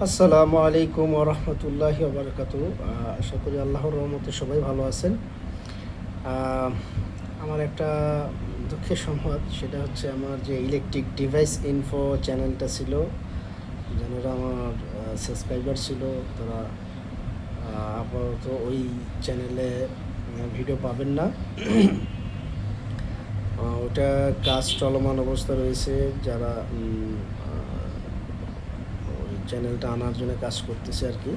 আসসালামু আলাইকুম ওয়া রাহমাতুল্লাহি ওয়া বারাকাতুহু। আশা করি আল্লাহর রহমতে সবাই ভালো আছেন। আহ, আমার একটা দুঃখের সংবাদ, সেটা হচ্ছে আমার যে ইলেকট্রিক ডিভাইস ইনফো চ্যানেলটা ছিল, যারা আমার সাবস্ক্রাইবার ছিল, তারা আপাতত ওই চ্যানেলে ভিডিও পাবেন না। ওটা কাজ চলমান অবস্থা রয়েছে। যারা ওই চ্যানেলটা আনার জন্য কাজ করতেছে আর কি,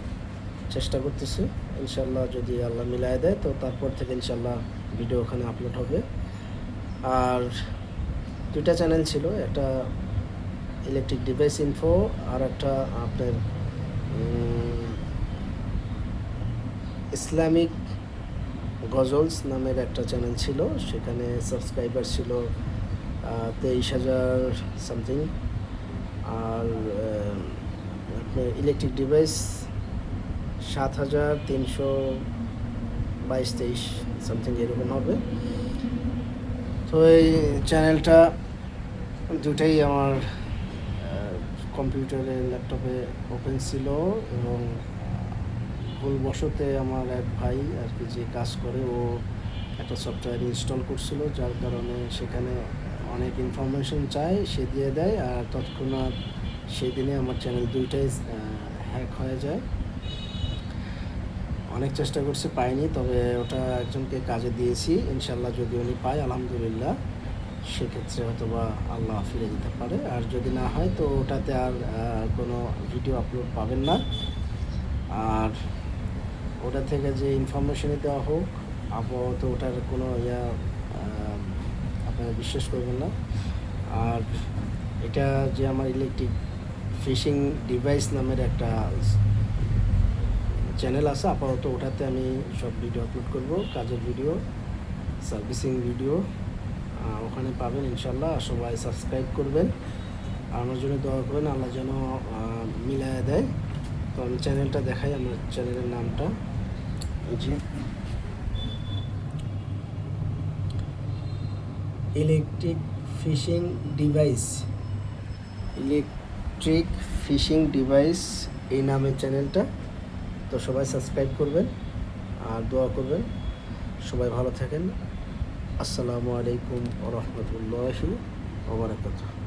চেষ্টা করতেছি। ইনশাল্লাহ যদি আল্লাহ মিলায় দেয় তো তারপর থেকে ইনশাল্লাহ ভিডিও ওখানে আপলোড হবে। আর দুইটা চ্যানেল ছিল, একটা ইলেকট্রিক ডিভাইস ইনফো, আর একটা আপনার ইসলামিক গজলস নামের একটা চ্যানেল ছিল। সেখানে সাবস্ক্রাইবার ছিল 23,000 সামথিং। আর আপনার ইলেকট্রিক ডিভাইস 7,322-23 সামথিং এরকম হবে। তো এই চ্যানেলটা দুটাই আমার কম্পিউটারে ল্যাপটপে ওপেন ছিল, এবং ভুলবশতে আমার এক ভাই আর কি যে কাজ করে, ও একটা সফটওয়্যার ইনস্টল করছিল, যার কারণে সেখানে অনেক ইনফরমেশন চায়, সে দিয়ে দেয়, আর তৎক্ষণাৎ সেদিনে আমার চ্যানেল দুইটাই হ্যাক হয়ে যায়। অনেক চেষ্টা করছে, পাইনি, তবে ওটা একজনকে কাজে দিয়েছি। ইনশাল্লাহ যদি উনি পায় আলহামদুলিল্লাহ, সেক্ষেত্রে হয়তো বা আল্লাহ ফিরে দিতে পারে। আর যদি না হয় তো ওটাতে আর কোনো ভিডিও আপলোড পাবেন না। আর ওটা থেকে যে ইনফরমেশনই দেওয়া হোক, আপাতত ওটার কোনো আপনারা বিশ্বাস করবেন না। আর এটা যে আমার ইলেকট্রিক ফিশিং ডিভাইস নামের একটা চ্যানেল আছে, আপাতত ওটাতে আমি সব ভিডিও আপলোড করব, কাজের ভিডিও, সার্ভিসিং ভিডিও, ওখানে পাবেন ইনশাল্লাহ। সবাই সাবস্ক্রাইব করবেন, আর আমার জন্য দোয়া করবেন, আল্লাহ যেন মিলায়া দেয়। তো আমি চ্যানেলটা দেখাই, আমার চ্যানেলের নামটা G electric fishing device. Electric fishing device এই নামের চ্যানেলটা। তো সবাই সাবস্ক্রাইব করবেন আর দোয়া করবেন। সবাই ভালো থাকেন। আসসালামু আলাইকুম ওয়া রাহমাতুল্লাহি ওয়া বারাকাতুহু।